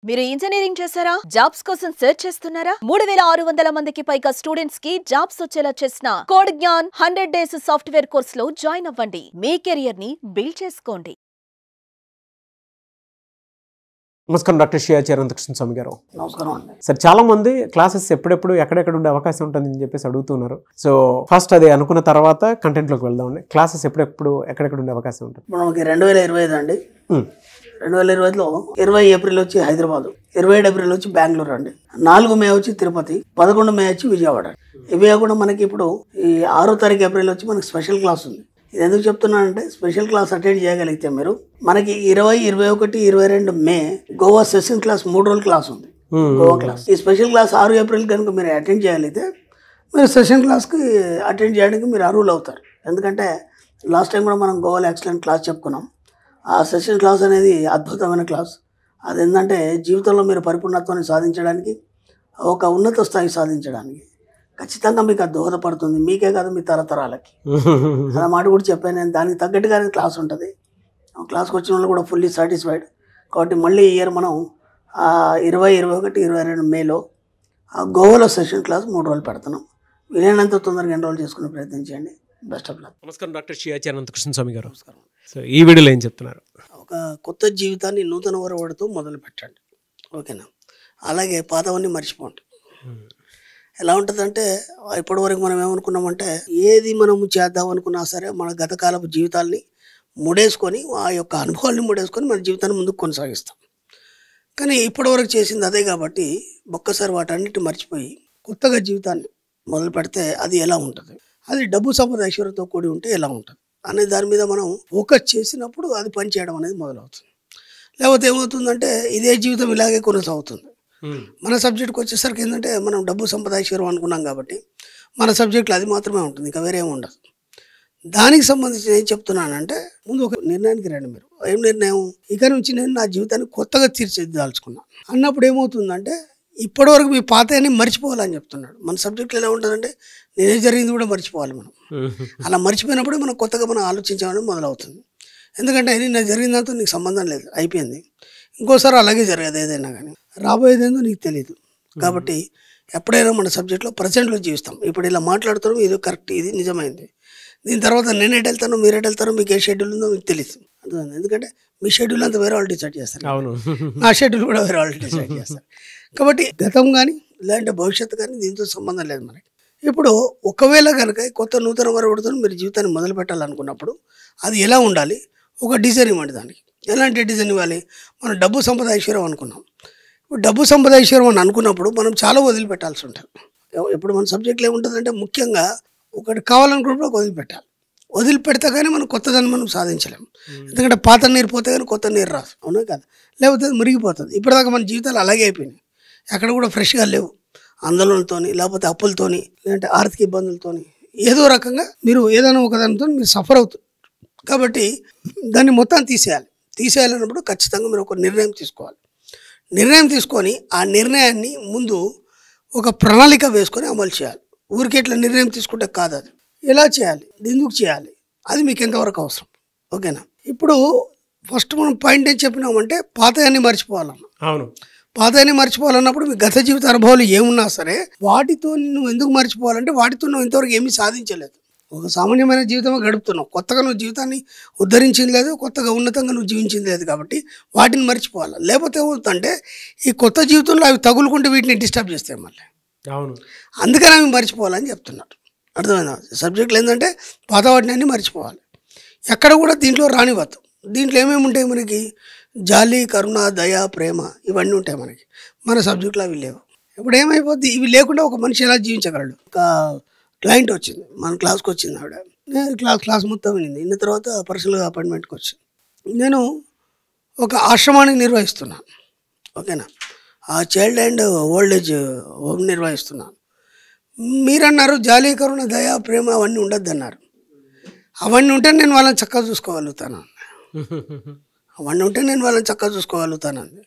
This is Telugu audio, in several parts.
మీరు ఇంజనీరింగ్ చేశారా? జాబ్స్ కోసం సెర్చ్ చేస్తున్నారా? 3600 మందికి పైగా స్టూడెంట్స్ కి జాబ్స్ వచ్చేలా చేసిన code Gyan 100 days software course లో జాయిన్ అవ్వండి. మీ కెరియర్ ని బిల్డ్ చేసుకోండి. నమస్కారం డాక్టర్ షియాచి అనంతకృష్ణ స్వామి గారు. నమస్కారం అండి. సార్, చాలా మంది క్లాసెస్ ఎప్పుడెప్పుడు ఎక్కడెక్కడ ఉండే అవకాశం ఉంటుందని చెప్పేసి అడుగుతున్నారు. సో ఫస్ట్ అది అనుకున్న తర్వాత కంటెంట్లోకి వెళ్దామండి. క్లాసెస్ ఎప్పుడెప్పుడు ఎక్కడెక్కడ ఉండే అవకాశం ఉంటుంది? మనకి 2025 అండి. 2025లో 20 ఏప్రిల్ వచ్చి హైదరాబాద్, 27 ఏప్రిల్ వచ్చి బెంగళూరు అండి, 4 మే వచ్చి తిరుపతి, 11 మే వచ్చి విజయవాడ. ఇవే కాకుండా మనకి ఇప్పుడు ఈ 6 తారీఖు ఏప్రిల్ వచ్చి మనకి స్పెషల్ క్లాస్ ఉంది. ఇది ఎందుకు చెప్తున్నానంటే, స్పెషల్ క్లాస్ అటెండ్ చేయగలిగితే మీరు మనకి 20, 21, 22 మే గోవా సెషన్ క్లాస్ 3 రోజుల క్లాస్ ఉంది. గోవా క్లాస్. ఈ స్పెషల్ క్లాస్ 6 ఏప్రిల్ కనుక మీరు అటెండ్ చేయగలిగితే మీరు సెషన్ క్లాస్కి అటెండ్ చేయడానికి మీరు అర్హులు అవుతారు. ఎందుకంటే లాస్ట్ టైం కూడా మనం గోవాలో ఎక్సలెంట్ క్లాస్ చెప్పుకున్నాం. ఆ సెషన్ క్లాస్ అనేది అద్భుతమైన క్లాస్. అది ఏంటంటే జీవితంలో మీరు పరిపూర్ణత్వాన్ని సాధించడానికి, ఒక ఉన్నత స్థాయి సాధించడానికి ఖచ్చితంగా మీకు అది దోహదపడుతుంది. మీకే కాదు, మీ తరతరాలకి. అలా మాట కూడా చెప్పాను నేను. దానికి తగ్గట్టుగానే క్లాస్ ఉంటుంది. క్లాస్కి వచ్చిన వాళ్ళు కూడా ఫుల్లీ సాటిస్ఫైడ్. కాబట్టి మళ్ళీ ఈ ఇయర్ మనం 20, 21, 22 మేలో గోవాలో సెషన్ క్లాస్ 3 రోజులు పెడుతున్నాం. వీలైనంత తొందరగా ఎన్రోల్ చేసుకునే ప్రయత్నం చేయండి. Best of luck. నమస్కారం డాక్టర్ షియాచి అనంతకృష్ణ స్వామి గారు. నమస్కారం. సో ఈ వీడియోలో ఏం చెప్తున్నారు? ఒక కొత్త జీవితాన్ని నూతన ఒరవడితో మొదలు పెట్టండి. ఓకేనా? అలాగే పాతవన్నీ మర్చిపోండి. ఎలా ఉంటుందంటే, ఇప్పటివరకు మనం ఏమనుకున్నామంటే, ఏది మనము చేద్దాం అనుకున్నా సరే మన గతకాలపు జీవితాల్ని ముడేసుకొని, ఆ యొక్క అనుభవాల్ని ముడేసుకొని మన జీవితాన్ని ముందుకు కొనసాగిస్తాం. కానీ ఇప్పటివరకు చేసింది అదే కాబట్టి ఒక్కసారి వాటన్నిటి మర్చిపోయి కొత్తగా జీవితాన్ని మొదలు పెడితే అది ఎలా ఉంటుంది, అది డబ్బు సంపద ఐశ్వర్యంతో కూడి ఉంటే ఎలా ఉంటుంది అనే దాని మీద మనం ఫోకస్ చేసినప్పుడు అది పనిచేయడం అనేది మొదలవుతుంది. లేకపోతే ఏమవుతుందంటే, ఇదే జీవితం ఇలాగే కొనసాగుతుంది. మన సబ్జెక్ట్కి వచ్చేసరికి ఏంటంటే, మనం డబ్బు సంపద ఐశ్వర్యం అనుకున్నాం కాబట్టి మన సబ్జెక్టులో అది మాత్రమే ఉంటుంది, ఇంకా వేరే ఏమి ఉండదు. దానికి సంబంధించి ఏం చెప్తున్నానంటే, ముందు ఒక నిర్ణయానికి రండి. మీరు ఏం నిర్ణయం? ఇక నుంచి నేను నా జీవితాన్ని కొత్తగా తీర్చిదిద్దాల్చుకున్నాను అన్నప్పుడు ఏమవుతుందంటే, ఇప్పటివరకు మీ పాతని మర్చిపోవాలని చెప్తున్నాడు. మన సబ్జెక్టులో ఎలా ఉంటుందంటే, నేనే జరిగింది కూడా మర్చిపోవాలి మనం. అలా మర్చిపోయినప్పుడు మనం కొత్తగా మనం ఆలోచించామని మొదలవుతుంది. ఎందుకంటే నిన్న జరిగిందంతా నీకు సంబంధం లేదు, అయిపోయింది. ఇంకోసారి అలాగే జరగదు. ఏదైనా కానీ రాబోయేదేందో నీకు తెలియదు. కాబట్టి ఎప్పుడైనా మన సబ్జెక్ట్లో ప్రజెంట్లో జీవిస్తాం. ఇప్పుడు ఇలా మాట్లాడుతున్నాం, ఇది కరెక్ట్, ఇది నిజమైంది. దీని తర్వాత నేను ఎటు వెళ్తాను, మీరు ఎటు వెళ్తారో, మీకు ఏ షెడ్యూల్ ఉందో మీకు తెలియదు. ఎందుకంటే మీ షెడ్యూల్ అంతా వేరే వాళ్ళు డిసైడ్ చేస్తారు. నా షెడ్యూల్ కూడా వేరే వాళ్ళు డిసైడ్ చేస్తారు. కాబట్టి గతం కానీ లేదంటే భవిష్యత్తు కానీ దీంతో సంబంధం లేదు మనకి. ఇప్పుడు ఒకవేళ కనుక కొత్త నూతన వరవడితో మీరు జీవితాన్ని మొదలు పెట్టాలనుకున్నప్పుడు అది ఎలా ఉండాలి, ఒక డిజైన్ ఇవ్వండి. దానికి ఎలాంటి డిజైన్ ఇవ్వాలి? మనం డబ్బు సంపద ఐశ్వర్యం అనుకున్నాం. ఇప్పుడు డబ్బు సంపద ఐశ్వర్యం అని అనుకున్నప్పుడు మనం చాలా వదిలిపెట్టాల్సి ఉంటుంది. ఇప్పుడు మన సబ్జెక్ట్లో ఏముంటుందంటే, ముఖ్యంగా ఒకటి కావాలనుకున్నప్పుడు వదిలిపెట్టాలి. వదిలిపెడితే కానీ మనం కొత్తదాన్ని మనం సాధించలేము. ఎందుకంటే పాత నీరు పోతే కానీ కొత్త నీరు రాదు, అవునా కదా? లేకపోతే మురిగిపోతుంది. ఇప్పటిదాకా మన జీవితాలు అలాగే అయిపోయినాయి. ఎక్కడ కూడా ఫ్రెష్గా లేవు. ఆందోళనతోని, లేకపోతే అప్పులతోని, లేదంటే ఆర్థిక ఇబ్బందులతోని, ఏదో రకంగా మీరు ఏదైనా ఒకదానితో మీరు సఫర్ అవుతుంది. కాబట్టి దాన్ని మొత్తం తీసేయాలన్నప్పుడు ఖచ్చితంగా మీరు ఒక నిర్ణయం తీసుకోవాలి. నిర్ణయం తీసుకొని ఆ నిర్ణయాన్ని ముందు ఒక ప్రణాళిక వేసుకొని అమలు చేయాలి. ఊరికే ఇట్లా నిర్ణయం తీసుకుంటే కాదు. అది ఎలా చేయాలి, ఎందుకు చేయాలి, అది మీకు ఎంతవరకు అవసరం. ఓకేనా? ఇప్పుడు ఫస్ట్ మనం పాయింట్ ఏం చెప్పినామంటే, పాతయాన్ని మర్చిపోవాలన్న. అవును. పాతయాన్ని మర్చిపోవాలన్నప్పుడు మీ గత జీవిత అనుభవాలు ఏమున్నా సరే వాటితో నువ్వు ఎందుకు మర్చిపోవాలంటే, వాటితో నువ్వు ఇంతవరకు ఏమీ సాధించలేదు. ఒక సామాన్యమైన జీవితమే గడుపుతున్నావు. కొత్తగా నువ్వు జీవితాన్ని ఉద్ధరించింది లేదు, కొత్తగా ఉన్నతంగా నువ్వు జీవించింది లేదు. కాబట్టి వాటిని మర్చిపోవాలి. లేకపోతే ఏమవుతుందంటే, ఈ కొత్త జీవితంలో అవి తగులుకుంటే వీటిని డిస్టర్బ్ చేస్తాయి మళ్ళీ. అవును. అందుకని అవి మర్చిపోవాలని చెప్తున్నారు. అర్థమైందా? సబ్జెక్టులు ఏంటంటే పాత వాటిని అన్నీ మర్చిపోవాలి. ఎక్కడ కూడా దీంట్లో రానివ్వద్దు. దీంట్లో ఏమేమి ఉంటాయి మనకి? జాలి, కరుణ, దయ, ప్రేమ, ఇవన్నీ ఉంటాయి మనకి. మన సబ్జెక్టులో అవి లేవు. ఇప్పుడు ఏమైపోద్ది, ఇవి లేకుండా ఒక మనిషి ఎలా జీవించగలడు? ఒక క్లయింట్ వచ్చింది, మన క్లాస్కి వచ్చింది. ఆవిడ నేను క్లాస్ మొత్తం వినింది తర్వాత పర్సనల్గా అపాయింట్మెంట్కి వచ్చింది. నేను ఒక ఆశ్రమాన్ని నిర్వహిస్తున్నాను. ఓకేనా? ఆ child and old age home నిర్వహిస్తున్నాను. మీరన్నారు జాలి, కరుణ, దయ, ప్రేమ అవన్నీ ఉండద్దు అన్నారు. అవన్నీ ఉంటే నేను వాళ్ళని చక్కగా చూసుకోగలుగుతాను. అంది.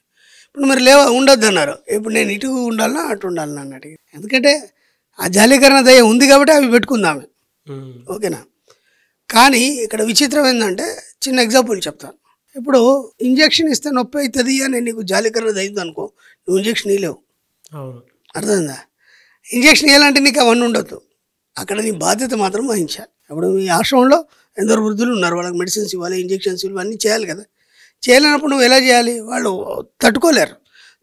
ఇప్పుడు మీరు ఉండొద్దు అన్నారు. ఇప్పుడు నేను ఇటు ఉండాలన్నా అటు ఉండాలన్నా అని అడిగి. ఎందుకంటే ఆ జాలీకరణ దయ ఉంది కాబట్టి అవి పెట్టుకుందామే. ఓకేనా? కానీ ఇక్కడ విచిత్రం ఏంటంటే, చిన్న ఎగ్జాంపుల్ చెప్తాను. ఇప్పుడు ఇంజెక్షన్ ఇస్తే నొప్పి అవుతుంది అని నీకు జాలికరణ అయింది అనుకో, నువ్వు ఇంజెక్షన్ ఇవ్వలేవు. అర్థమైందా? ఇంజెక్షన్ ఇవ్వాలంటే నీకు అవన్నీ ఉండొద్దు. అక్కడ నీ బాధ్యత మాత్రం వహించాలి. ఇప్పుడు మీ ఆశ్రమంలో ఎందరో వృద్ధులు ఉన్నారు, వాళ్ళకి మెడిసిన్స్ ఇవ్వాలి, ఇంజెక్షన్స్ ఇవ్వాలి, అన్నీ చేయాలి కదా. చేయలేనప్పుడు నువ్వు ఎలా చేయాలి? వాళ్ళు తట్టుకోలేరు.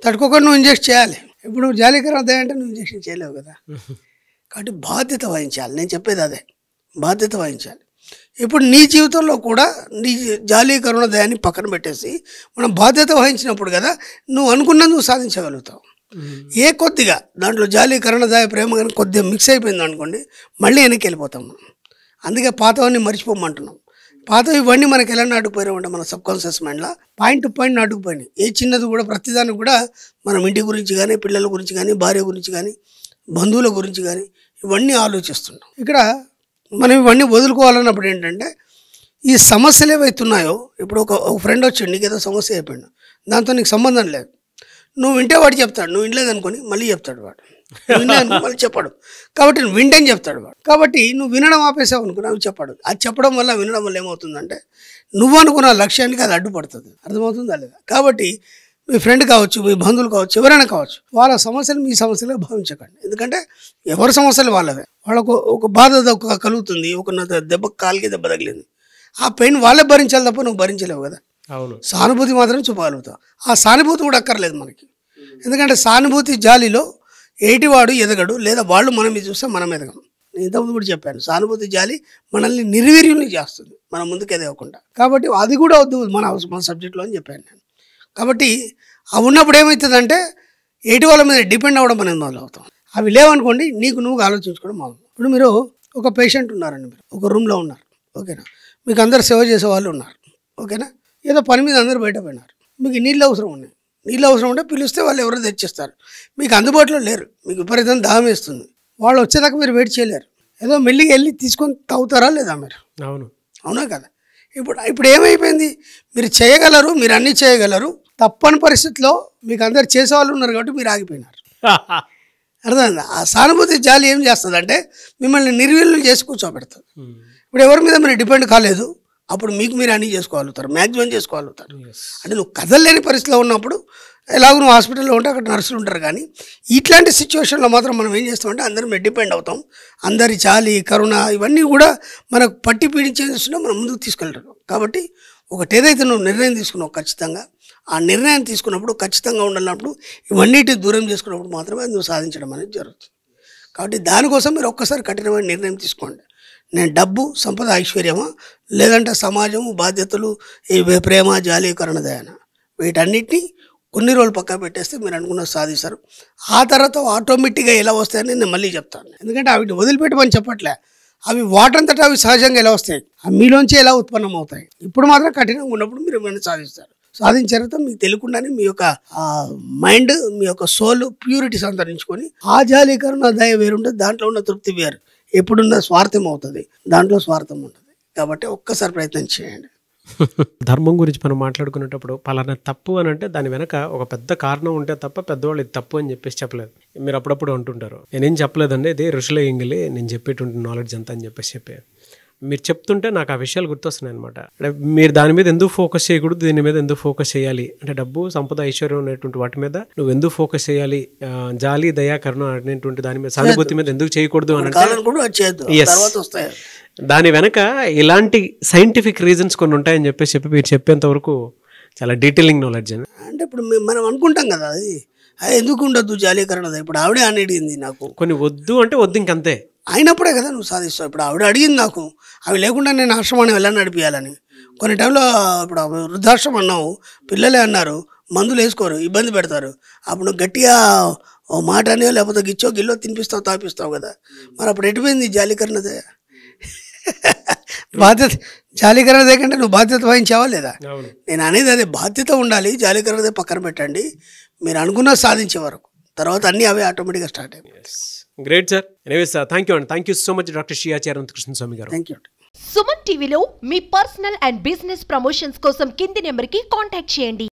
తట్టుకోకుండా నువ్వు ఇంజెక్ట్ చేయాలి. ఇప్పుడు నువ్వు జాలికరణ దయ అంటే నువ్వు ఇంజెక్షన్ చేయలేవు కదా. కాబట్టి బాధ్యత వహించాలి. నేను చెప్పేది అదే, బాధ్యత వహించాలి. ఇప్పుడు నీ జీవితంలో కూడా నీ జాలి కరుణ దయాన్ని పక్కన పెట్టేసి మనం బాధ్యత వహించినప్పుడు కదా నువ్వు అనుకున్నది నువ్వు సాధించగలుగుతావు. ఏ కొద్దిగా దాంట్లో జాలి కరుణ దయ ప్రేమ కానీ కొద్దిగా మిక్స్ అయిపోయింది అనుకోండి, మళ్ళీ వెనక్కి వెళ్ళిపోతాం మనం. అందుకే పాతవన్నీ మర్చిపోమంటున్నాం. పాత ఇవన్నీ మనకి ఎలా నాటుకుపోయామంటే మన సబ్కాన్షియస్ మైండ్లో పాయింట్ టు పాయింట్ నాటుకుపోయినాయి. ఏ చిన్నది కూడా ప్రతిదానికి కూడా మనం ఇంటి గురించి కానీ, పిల్లల గురించి కానీ, భార్య గురించి కానీ, బంధువుల గురించి కానీ ఇవన్నీ ఆలోచిస్తున్నాం. ఇక్కడ మనం ఇవన్నీ వదులుకోవాలన్నప్పుడు ఏంటంటే ఈ సమస్యలు ఏవైతున్నాయో, ఇప్పుడు ఒక ఫ్రెండ్ వచ్చాడు, నీకు ఏదో సమస్య అయిపోయాడు, దాంతో నీకు సంబంధం లేదు, నువ్వు వింటే వాడు చెప్తాడు, నువ్వు వినలేదనుకొని మళ్ళీ చెప్తాడు వాడు, వినలేదనుకో మళ్ళీ చెప్పాడు. కాబట్టి నువ్వు వింటేని చెప్తాడు వాడు. కాబట్టి నువ్వు వినడం ఆపేసావు అనుకుని అవి చెప్పాడు. అది చెప్పడం వల్ల వినడం వల్ల ఏమవుతుందంటే నువ్వు అనుకున్న లక్ష్యానికి అది అడ్డుపడుతుంది. అర్థమవుతుందా లేదా? కాబట్టి మీ ఫ్రెండ్ కావచ్చు, మీ బంధువులు కావచ్చు, ఎవరైనా కావచ్చు, వాళ్ళ సమస్యలు మీ సమస్యలుగా భావించకండి. ఎందుకంటే ఎవరి సమస్యలు వాళ్ళవే. వాళ్ళకు ఒక బాధ కలుగుతుంది, ఒక దెబ్బ కాలికి దెబ్బ తగిలింది, ఆ పెయిన్ వాళ్ళే భరించాలి తప్ప నువ్వు భరించలేవు కదా. అవును, సానుభూతి మాత్రం చూపగలుగుతావు. ఆ సానుభూతి కూడా అక్కర్లేదు మనకి. ఎందుకంటే సానుభూతి జాలిలో ఏటివాడు ఎదగడు, లేదా వాళ్ళు మనం మీద చూస్తే మనం ఎదగం. నేను ఇంతకుముందు కూడా చెప్పాను, సానుభూతి జాలి మనల్ని నిర్వీర్యుల్ని చేస్తుంది, మనం ముందుకు ఎదగకుండా. కాబట్టి అది కూడా వద్దు మన సబ్జెక్ట్లో అని చెప్పాను నేను. కాబట్టి అవి ఉన్నప్పుడు ఏమవుతుందంటే ఏటి వాళ్ళ మీద డిపెండ్ అవ్వడం అనేది మొదలవుతాం. అవి లేవనుకోండి, నీకు నువ్వు ఆలోచించుకోవడం మొదలు. ఇప్పుడు మీరు ఒక పేషెంట్ ఉన్నారండి, మీరు ఒక రూమ్లో ఉన్నారు, ఓకేనా, మీకు అందరు సేవ చేసే వాళ్ళు ఉన్నారు, ఓకేనా, ఏదో పని మీద అందరూ బయట పోయినారు, మీకు నీళ్ళు అవసరం ఉన్నాయి, నీళ్ళు అవసరం ఉంటే పిలిస్తే వాళ్ళు ఎవరో తెచ్చిస్తారు, మీకు అందుబాటులో లేరు, మీకు విపరీతం దాహం వేస్తుంది, వాళ్ళు వచ్చేదాకా మీరు వెయిట్ చేయలేరు, ఏదో మెల్లిగా వెళ్ళి తీసుకొని తాగుతారా లేదా మీరు? అవునా కదా? ఇప్పుడు ఏమైపోయింది, మీరు చేయగలరు, మీరు అన్నీ చేయగలరు, తప్పని పరిస్థితిలో మీకు అందరు చేసేవాళ్ళు ఉన్నారు కాబట్టి మీరు ఆగిపోయినారు. అర్థమైందా? ఆ సానుభూతి జాలి ఏం చేస్తుంది అంటే మిమ్మల్ని నిర్వీర్యం చేసి కూర్చోబెడుతుంది. ఇప్పుడు ఎవరి మీద మీరు డిపెండ్ కాలేదు, అప్పుడు మీకు మీరు అన్నీ చేసుకోగలుగుతారు, మ్యాక్సిమం చేసుకోగలుగుతారు. అంటే నువ్వు కదలలేని పరిస్థితిలో ఉన్నప్పుడు ఎలాగో నువ్వు హాస్పిటల్లో ఉంటే అక్కడ నర్సులు ఉంటారు. కానీ ఇట్లాంటి సిచ్యువేషన్లో మాత్రం మనం ఏం చేస్తామంటే అందరి మీద డిపెండ్ అవుతాం. అందరి జాలి కరుణ ఇవన్నీ కూడా మనకు పట్టి పీడించేస్తున్నా మనం ముందుకు తీసుకెళ్తాం. కాబట్టి ఒకటేదైతే నువ్వు నిర్ణయం తీసుకున్నావు ఖచ్చితంగా ఆ నిర్ణయం తీసుకున్నప్పుడు ఖచ్చితంగా ఉండాలన్నప్పుడు ఇవన్నిటి దూరం చేసుకున్నప్పుడు మాత్రమే నువ్వు సాధించడం అనేది జరుగుతుంది. కాబట్టి దానికోసం మీరు ఒక్కసారి కఠినమైన నిర్ణయం తీసుకోండి. నేను డబ్బు, సంపద, ఐశ్వర్యమా, లేదంటే సమాజము, బాధ్యతలు, ఈ ప్రేమ, జాలి, కరుణ, దయన, వీటన్నిటిని కొన్ని రోజులు పక్కా పెట్టేస్తే మీరు అనుకున్నది సాధిస్తారు. ఆ తర్వాత ఆటోమేటిక్గా ఎలా వస్తాయని నేను మళ్ళీ చెప్తాను. ఎందుకంటే అవి వదిలిపెట్టమని చెప్పట్లే, అవి వాటంతటా అవి సహజంగా ఎలా వస్తాయి, అవి మీలోంచి ఎలా ఉత్పన్నం అవుతాయి. ఇప్పుడు మాత్రం కఠినంగా ఉన్నప్పుడు మీరు ఏమైనా సాధిస్తారు. సాధించిన తర్వాత మీకు తెలియకుండానే మీ యొక్క మైండ్, మీ యొక్క సోల్ ప్యూరిటీ సంతరించుకొని ఆ జాలి కరుణ దయ వేరుంటుంది, దాంట్లో ఉన్న తృప్తి వేరు. ఎప్పుడున్న స్వార్థం అవుతుంది, దాంట్లో స్వార్థం ఉంటుంది. కాబట్టి ఒక్కసారి ప్రయత్నం చేయండి. ధర్మం గురించి మనం మాట్లాడుకునేటప్పుడు పలానా తప్పు అని అంటే దాని వెనక ఒక పెద్ద కారణం ఉంటే తప్ప పెద్దవాళ్ళు ఇది తప్పు అని చెప్పేసి చెప్పలేదు. మీరు అప్పుడప్పుడు అంటుంటారు, నేనేం చెప్పలేదండి, ఇది ఋషుల ఇంగిలి, నేను చెప్పేటువంటి నాలెడ్జ్ అంతా అని చెప్పారు. మీరు చెప్తుంటే నాకు ఆ విషయాలు గుర్తొస్తున్నాయి అనమాట. అంటే మీరు దాని మీద ఎందుకు ఫోకస్ చేయకూడదు, దీని మీద ఎందుకు ఫోకస్ చేయాలి అంటే డబ్బు, సంపద, ఐశ్వర్యం అనేటువంటి వాటి మీద నువ్వు ఎందుకు ఫోకస్ చేయాలి, జాలి, దయా, కరుణ అనేటువంటి దాని మీద, సానుభూతి మీద ఎందుకు చేయకూడదు అని అంటే దాని వెనక ఇలాంటి సైంటిఫిక్ రీజన్స్ కొన్ని ఉంటాయని చెప్పి మీరు చెప్పేంత వరకు చాలా డీటెయిలింగ్ నాలెడ్జ్ అని. అంటే ఇప్పుడు మనం అనుకుంటాం కదా, అది ఎందుకు ఉండొద్దు జాలి, కరుణ దయ. ఇప్పుడు ఆవిడే అడిగింది నాకు, కొన్ని వద్దు అంటే వద్దు ఇంకంతే, అయినప్పుడే కదా నువ్వు సాధిస్తావు. ఇప్పుడు ఆవిడ అడిగింది నాకు, అవి లేకుండా నేను ఆశ్రమాన్ని వెళ్ళని నడిపించాలని. కొన్ని టైంలో ఇప్పుడు వృద్ధాశ్రమం అన్నావు, పిల్లలే అన్నారు, మందులు వేసుకోరు, ఇబ్బంది పెడతారు, అప్పుడు నువ్వు గట్టిగా ఓ మాట అనేవో లేకపోతే గిచ్చో గిల్లో తినిపిస్తావు, తాపిస్తావు కదా. మరి అప్పుడు ఎటుపోయింది జాలికరణ దయ? బాధ్యత జాలికరణ దయ కంటే నువ్వు బాధ్యత వహించావా లేదా? నేను అనేది అదే, బాధ్యత ఉండాలి. జాలికరణ దయ పక్కన పెట్టండి, మీరు అనుకున్నది సాధించే వరకు, తర్వాత అన్నీ అవే ఆటోమేటిక్గా స్టార్ట్ అయిపోయి. Great sir. Anyways thank you అండి, thank you so much doctor Sri Acharya Anantakrishna Swamy గారు. Thank you. సుమన్ టీవీలో మీ పర్సనల్ అండ్ బిజినెస్ ప్రమోషన్స్ కోసం కింది నెంబర్కి కాంటాక్ట్ చేయండి.